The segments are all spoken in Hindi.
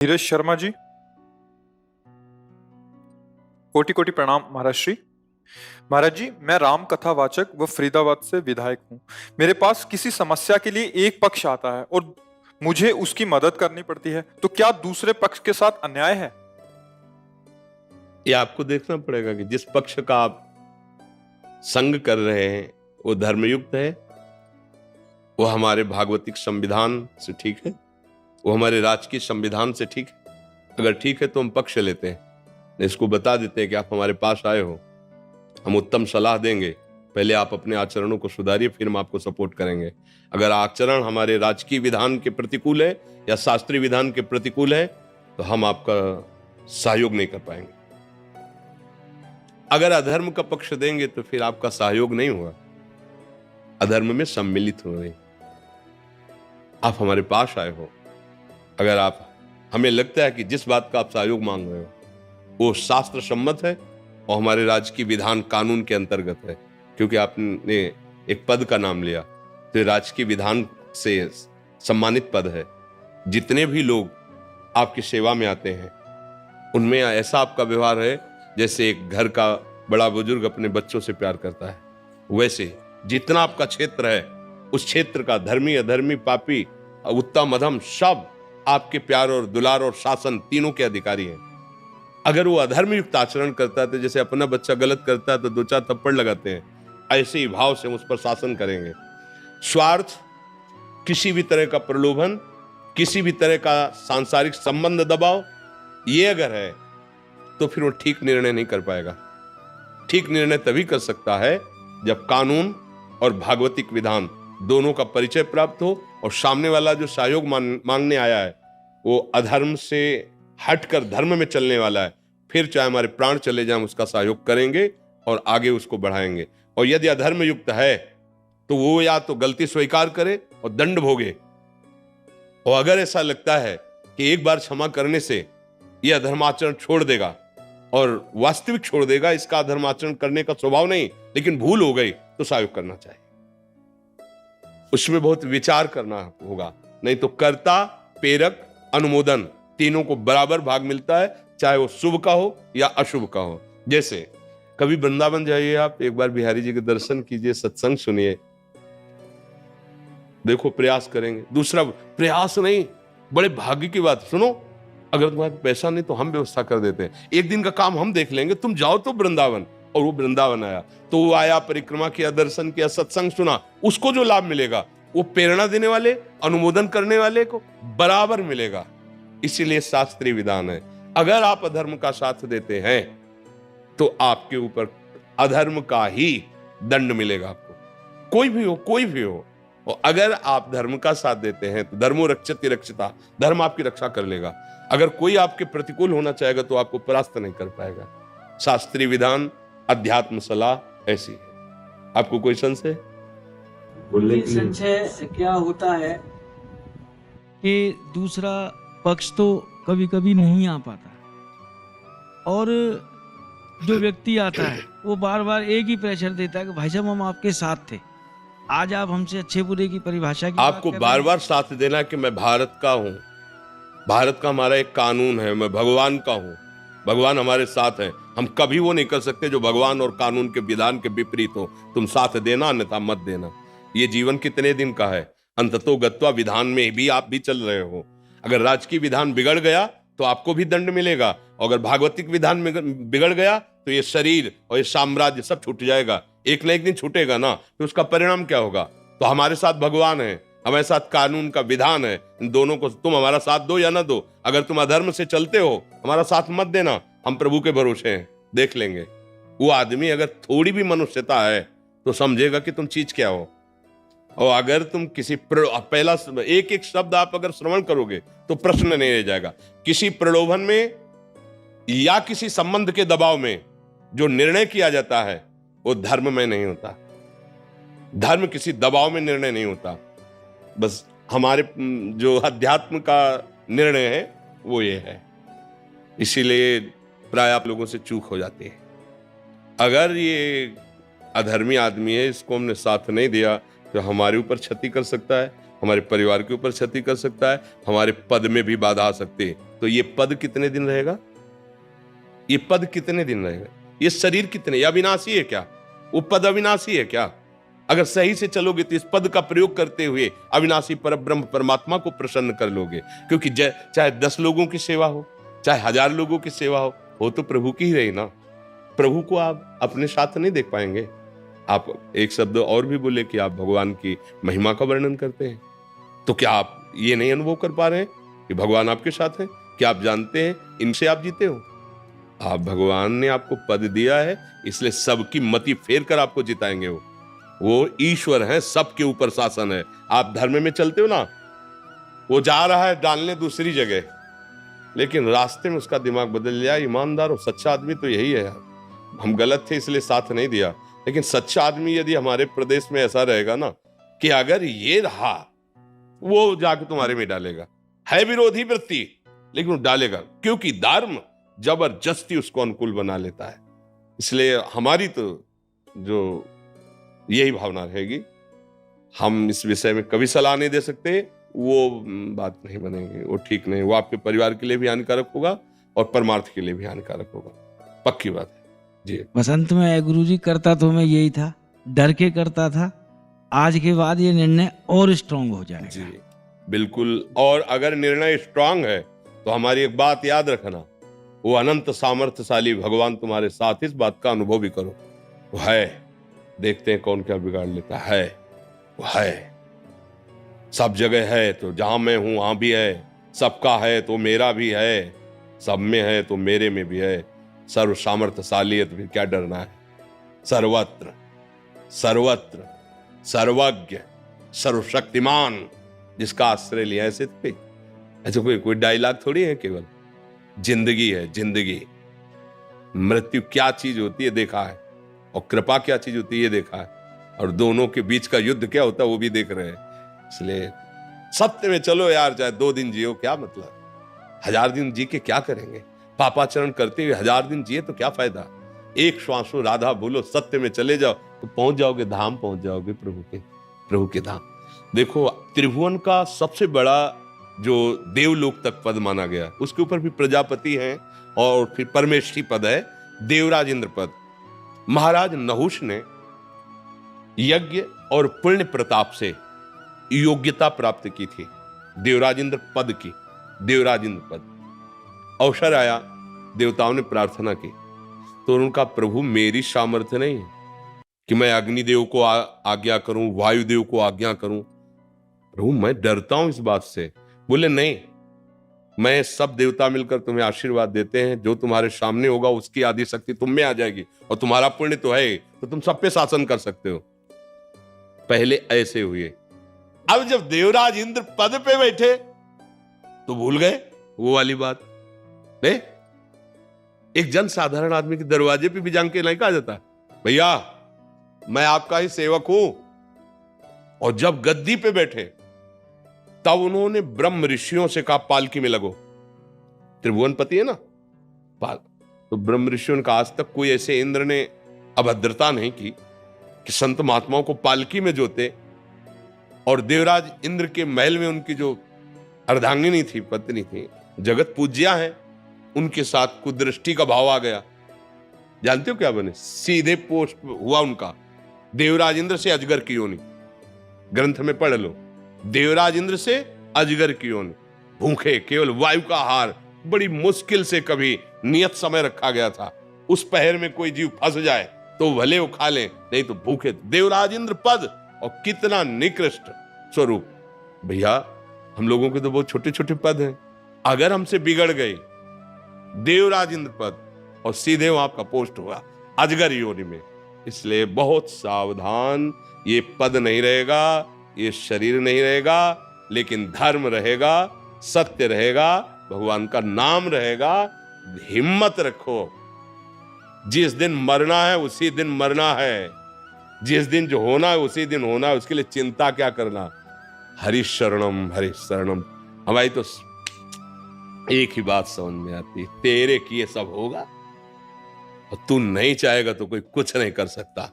नीरज शर्मा जी, कोटि कोटि प्रणाम महाराज श्री। महाराज जी, मैं राम कथावाचक व फरीदाबाद से विधायक हूँ। मेरे पास किसी समस्या के लिए एक पक्ष आता है और मुझे उसकी मदद करनी पड़ती है, तो क्या दूसरे पक्ष के साथ अन्याय है? ये आपको देखना पड़ेगा कि जिस पक्ष का आप संग कर रहे हैं वो धर्मयुक्त है, वो हमारे भागवतिक संविधान से ठीक है, वो हमारे राजकीय संविधान से ठीक है। अगर ठीक है तो हम पक्ष लेते हैं, इसको बता देते हैं कि आप हमारे पास आए हो, हम उत्तम सलाह देंगे, पहले आप अपने आचरणों को सुधारिए, फिर हम आपको सपोर्ट करेंगे। अगर आचरण हमारे राजकीय विधान के प्रतिकूल है या शास्त्रीय विधान के प्रतिकूल है तो हम आपका सहयोग नहीं कर पाएंगे। अगर अधर्म का पक्ष देंगे तो फिर आपका सहयोग नहीं होगा, अधर्म में सम्मिलित हो रहे। आप हमारे पास आए हो, अगर आप हमें लगता है कि जिस बात का आप सहयोग मांग रहे हो वो शास्त्र सम्मत है और हमारे राज्य की विधान कानून के अंतर्गत है, क्योंकि आपने एक पद का नाम लिया तो ये राजकीय विधान से सम्मानित पद है। जितने भी लोग आपकी सेवा में आते हैं उनमें ऐसा आपका व्यवहार है जैसे एक घर का बड़ा बुजुर्ग अपने बच्चों से प्यार करता है, वैसे जितना आपका क्षेत्र है उस क्षेत्र का धर्मी अधर्मी पापी उत्तम अधम सब आपके प्यार और दुलार और शासन तीनों के अधिकारी हैं। अगर वो अधर्म युक्त आचरण करता है तो जैसे अपना बच्चा गलत करता है तो दो चार थप्पड़ लगाते हैं, ऐसे ही भाव से हम उस पर शासन करेंगे। स्वार्थ, किसी भी तरह का प्रलोभन, किसी भी तरह का सांसारिक संबंध दबाव, ये अगर है तो फिर वो ठीक निर्णय नहीं कर पाएगा। ठीक निर्णय तभी कर सकता है जब कानून और भागवतिक विधान दोनों का परिचय प्राप्त हो और सामने वाला जो सहयोग मांगने आया है वो अधर्म से हटकर धर्म में चलने वाला है, फिर चाहे हमारे प्राण चले जाएं उसका सहयोग करेंगे और आगे उसको बढ़ाएंगे। और यदि अधर्म युक्त है तो वो या तो गलती स्वीकार करे और दंड भोगे, और अगर ऐसा लगता है कि एक बार क्षमा करने से यह अधर्माचरण छोड़ देगा और वास्तविक छोड़ देगा, इसका अधर्माचरण करने का स्वभाव नहीं लेकिन भूल हो गई, तो सहयोग करना चाहिए। उसमें बहुत विचार करना होगा, नहीं तो कर्ता प्रेरक अनुमोदन तीनों को बराबर भाग मिलता है, चाहे वो शुभ का हो या अशुभ का हो। जैसे कभी वृंदावन जाइए आप, एक बार बिहारी जी के दर्शन कीजिए, सत्संग सुनिए, देखो प्रयास करेंगे। दूसरा प्रयास नहीं, बड़े भाग्य की बात, सुनो, अगर तुम्हारे पैसा नहीं तो हम व्यवस्था कर देते हैं, एक दिन का काम हम देख लेंगे, तुम जाओ तो वृंदावन। और वो वृंदावन आया तो वो आया, परिक्रमा किया, दर्शन किया, सत्संग सुना, उसको जो लाभ मिलेगा वो प्रेरणा देने वाले अनुमोदन करने वाले को बराबर मिलेगा। इसीलिए शास्त्रीय विधान है, अगर आप अधर्म का साथ देते हैं तो आपके ऊपर अधर्म का ही दंड मिलेगा, आपको कोई भी हो। और अगर आप धर्म का साथ देते हैं तो धर्मो रक्षति रक्षिता, धर्म आपकी रक्षा कर लेगा। अगर कोई आपके प्रतिकूल होना चाहेगा तो आपको परास्त नहीं कर पाएगा। शास्त्रीय विधान, अध्यात्म सलाह ऐसी है। आपको कोई संशय? संशय क्या होता है कि दूसरा पक्ष तो कभी कभी नहीं आ पाता और जो व्यक्ति आता है वो बार बार एक ही प्रेशर देता है कि भाई साहब हम आपके साथ थे, आज आप हमसे अच्छे बुरे की परिभाषा की आपको बार बार साथ देना कि मैं भारत का हूं, भारत का हमारा एक कानून है, मैं भगवान का हूं, भगवान हमारे साथ है। हम कभी वो नहीं कर सकते जो भगवान और कानून के विधान के विपरीत हो। तुम साथ देना अन्यथा मत देना। ये जीवन कितने दिन का है, अंततो गत्वा विधान में भी आप भी चल रहे हो। अगर राजकीय विधान बिगड़ गया तो आपको भी दंड मिलेगा, और अगर भागवतिक विधान में बिगड़ गया तो ये शरीर और ये साम्राज्य सब छूट जाएगा, एक न एक दिन छूटेगा ना। तो उसका परिणाम क्या होगा? तो हमारे साथ भगवान है, हमारे साथ कानून का विधान है, इन दोनों को तुम हमारा साथ दो या ना दो। अगर तुम अधर्म से चलते हो हमारा साथ मत देना, हम प्रभु के भरोसे हैं, देख लेंगे। वो आदमी अगर थोड़ी भी मनुष्यता है तो समझेगा कि तुम चीज क्या हो। और अगर तुम किसी पहला एक एक शब्द आप अगर श्रवण करोगे तो प्रश्न नहीं रह जाएगा। किसी प्रलोभन में या किसी संबंध के दबाव में जो निर्णय किया जाता है वो धर्म में नहीं होता। धर्म किसी दबाव में निर्णय नहीं होता, बस हमारे जो अध्यात्म का निर्णय है वो ये है। इसीलिए प्राय आप लोगों से चूक हो जाती है। अगर ये अधर्मी आदमी है, इसको हमने साथ नहीं दिया तो हमारे ऊपर क्षति कर सकता है, हमारे परिवार के ऊपर क्षति कर सकता है, हमारे पद में भी बाधा आ सकती है। तो ये पद कितने दिन रहेगा? ये पद कितने दिन रहेगा? ये शरीर कितने, ये अविनाशी है क्या? वो पद अविनाशी है क्या? अगर सही से चलोगे तो इस पद का प्रयोग करते हुए अविनाशी परब्रह्म परमात्मा को प्रसन्न कर लोगे। क्योंकि चाहे 10 लोगों की सेवा हो, चाहे 1000 लोगों की सेवा हो तो प्रभु की ही रही ना। प्रभु को आप अपने साथ नहीं देख पाएंगे। आप एक शब्द और भी बोले कि आप भगवान की महिमा का वर्णन करते हैं, तो क्या आप ये नहीं अनुभव कर पा रहे हैं कि भगवान आपके साथ हैं? क्या आप जानते हैं इनसे आप जीते हो? आप, भगवान ने आपको पद दिया है, इसलिए सबकी मति फेर कर आपको जिताएंगे। वो ईश्वर है, सबके ऊपर शासन है। आप धर्म में चलते हो ना, वो जा रहा है डालने दूसरी जगह, लेकिन रास्ते में उसका दिमाग बदल लिया। ईमानदार और सच्चा आदमी तो यही है यार। हम गलत थे इसलिए साथ नहीं दिया, लेकिन सच्चा आदमी यदि हमारे प्रदेश में ऐसा रहेगा ना कि अगर ये रहा, वो जाके तुम्हारे में डालेगा। है विरोधी वृत्ति, लेकिन वो डालेगा, क्योंकि धर्म जबरदस्ती उसको अनुकूल बना लेता है। इसलिए हमारी तो जो यही भावना रहेगी, हम इस विषय में कभी सलाह नहीं दे सकते, वो बात नहीं बनेगी, वो ठीक नहीं। वो आपके परिवार के लिए भी हानिकारक होगा और परमार्थ के लिए भी हानिकारक होगा, पक्की बात है जी। बसंत में गुरुजी करता तो मैं यही था, डर के करता था। आज के बाद ये निर्णय और स्ट्रांग हो जाएगा जी, बिल्कुल। और अगर निर्णय स्ट्रांग है तो हमारी एक बात याद रखना, वो अनंत सामर्थ्यशाली भगवान तुम्हारे साथ, इस बात का अनुभव भी करो। वो है, देखते हैं कौन क्या बिगाड़ लेता है। वो है, सब जगह है, तो जहां मैं हूं वहां भी है। सबका है तो मेरा भी है, सब में है तो मेरे में भी है। सर्व सामर्थ्यशाली है तो फिर क्या डरना है? सर्वत्र सर्वत्र सर्वज्ञ सर्वशक्तिमान, जिसका आश्रय लिया। ऐसे ऐसे कोई डायलॉग थोड़ी है, केवल जिंदगी है। जिंदगी, मृत्यु क्या चीज होती है देखा है, और कृपा क्या चीज होती है ये देखा है, और दोनों के बीच का युद्ध क्या होता है वो भी देख रहे हैं। इसलिए सत्य में चलो यार, चाहे 2 दिन जियो क्या मतलब, 1000 दिन जी के क्या करेंगे? पापाचरण करते हुए 1000 दिन जिए तो क्या फायदा? एक श्वासो राधा बोलो, सत्य में चले जाओ तो पहुंच जाओगे धाम, पहुंच जाओगे प्रभु के धाम। देखो, त्रिभुवन का सबसे बड़ा जो देवलोक तक पद माना गया, उसके ऊपर भी प्रजापति हैं और फिर परमेष्ठी पद है, देवराज इंद्र पद। महाराज नहुष ने यज्ञ और पुण्य प्रताप से योग्यता प्राप्त की थी देवराज इंद्र पद की। देवराज इंद्र पद अवसर आया, देवताओं ने प्रार्थना की, तो उनका प्रभु मेरी सामर्थ्य नहीं है कि मैं अग्निदेव को आज्ञा करूं, वायुदेव को आज्ञा करूं। प्रभु मैं डरता हूं इस बात से। बोले नहीं, मैं सब देवता मिलकर तुम्हें आशीर्वाद देते हैं, जो तुम्हारे सामने होगा उसकी आदि शक्ति तुम में आ जाएगी, और तुम्हारा पुण्य तो है तो तुम सब पे शासन कर सकते हो। पहले ऐसे हुए, अब जब देवराज इंद्र पद पे बैठे तो भूल गए वो वाली बात। नहीं, एक जन साधारण आदमी के दरवाजे पे भी जाके नहीं कहा जाता भैया मैं आपका ही सेवक हूं। और जब गद्दी पे बैठे तब उन्होंने ब्रह्म ऋषियों से कहा पालकी में लगो। त्रिभुवनपति है ना पाल, तो ब्रह्म ऋषियों ने कहा आज तक कोई ऐसे इंद्र ने अभद्रता नहीं की कि संत महात्माओं को पालकी में जोते। और देवराज इंद्र के महल में उनकी जो अर्धांगिनी थी, पत्नी थी, जगत पूज्या है, उनके साथ कुदृष्टि का भाव आ गया। जानते हो क्या बने? सीधे पोस्ट हुआ उनका देवराज इंद्र से अजगर की योनि। ग्रंथ में पढ़ लो, देवराज इंद्र से अजगर की योनि। भूखे, केवल वायु का आहार, बड़ी मुश्किल से कभी नियत समय रखा गया था। उस पहर में कोई जीव फंस जाए तो भले वो खा ले, नहीं तो भूखे। देवराज इंद्र पद, और कितना निकृष्ट स्वरूप। भैया हम लोगों के तो बहुत छोटे छोटे पद हैं, अगर हमसे बिगड़ गए देवराज इंद्र पद और सीधे वहां आपका पोस्ट हुआ अजगर योनि में। इसलिए बहुत सावधान, ये पद नहीं रहेगा, ये शरीर नहीं रहेगा, लेकिन धर्म रहेगा, सत्य रहेगा, भगवान का नाम रहेगा। हिम्मत रखो, जिस दिन मरना है उसी दिन मरना है, जिस दिन जो होना है उसी दिन होना है, उसके लिए चिंता क्या करना। हरि शरणम हरि शरणम। हमारी तो एक ही बात समझ में आती, तेरे किए सब होगा, और तू नहीं चाहेगा तो कोई कुछ नहीं कर सकता।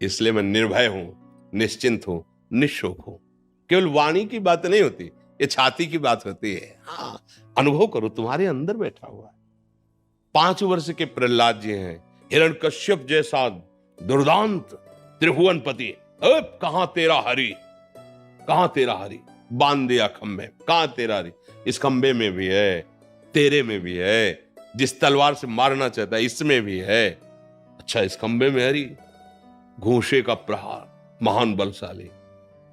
इसलिए मैं निर्भय हूं, निश्चिंत हूं, निशोक हूं। केवल वाणी की बात नहीं होती, ये छाती की बात होती है। हाँ, अनुभव करो, तुम्हारे अंदर बैठा हुआ है। 5 वर्ष के प्रहलाद जी हैं, हिरण्यकश्यप जैसा दुर्दांत त्रिभुवनपति। अब कहां तेरा हरि, कहां तेरा हरि, बांध दिया खंबे, कहां तेरा हरि। इस खंबे में भी है, तेरे में भी है, जिस तलवार से मारना चाहता है इसमें भी है। अच्छा, इस खंबे में हरि, घूंसे का प्रहार, महान बलशाली।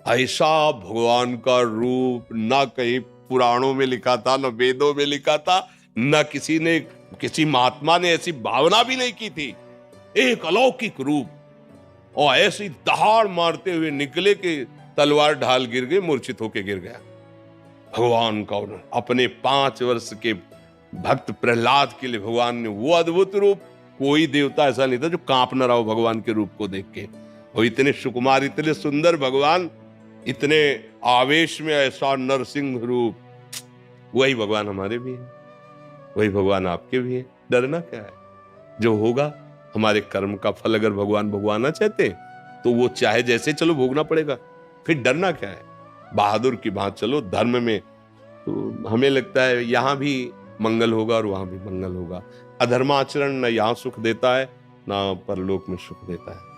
ऐसा भगवान का रूप ना कहीं पुराणों में लिखा था, न वेदों में लिखा था, न किसी महात्मा ने ऐसी भावना भी नहीं की थी। एक अलौकिक रूप, और ऐसी दहाड़ मारते हुए निकले कि तलवार ढाल गिर गई, मूर्छित होके गिर गया। भगवान का अपने 5 वर्ष के भक्त प्रहलाद के लिए भगवान ने वो अद्भुत रूप, कोई देवता ऐसा नहीं था जो कांप न रहा हो भगवान के रूप को देख के। और इतने सुकुमार, इतने सुंदर भगवान, इतने आवेश में ऐसा नरसिंह रूप। वही भगवान हमारे भी है, वही भगवान आपके भी है। डरना क्या है? जो होगा हमारे कर्म का फल, अगर भगवान भगवाना चाहते तो वो चाहे जैसे चलो भोगना पड़ेगा, फिर डरना क्या है? बहादुर की बात चलो धर्म में, तो हमें लगता है यहां भी मंगल होगा और वहां भी मंगल होगा। अधर्माचरण न यहां सुख देता है, ना परलोक में सुख देता है।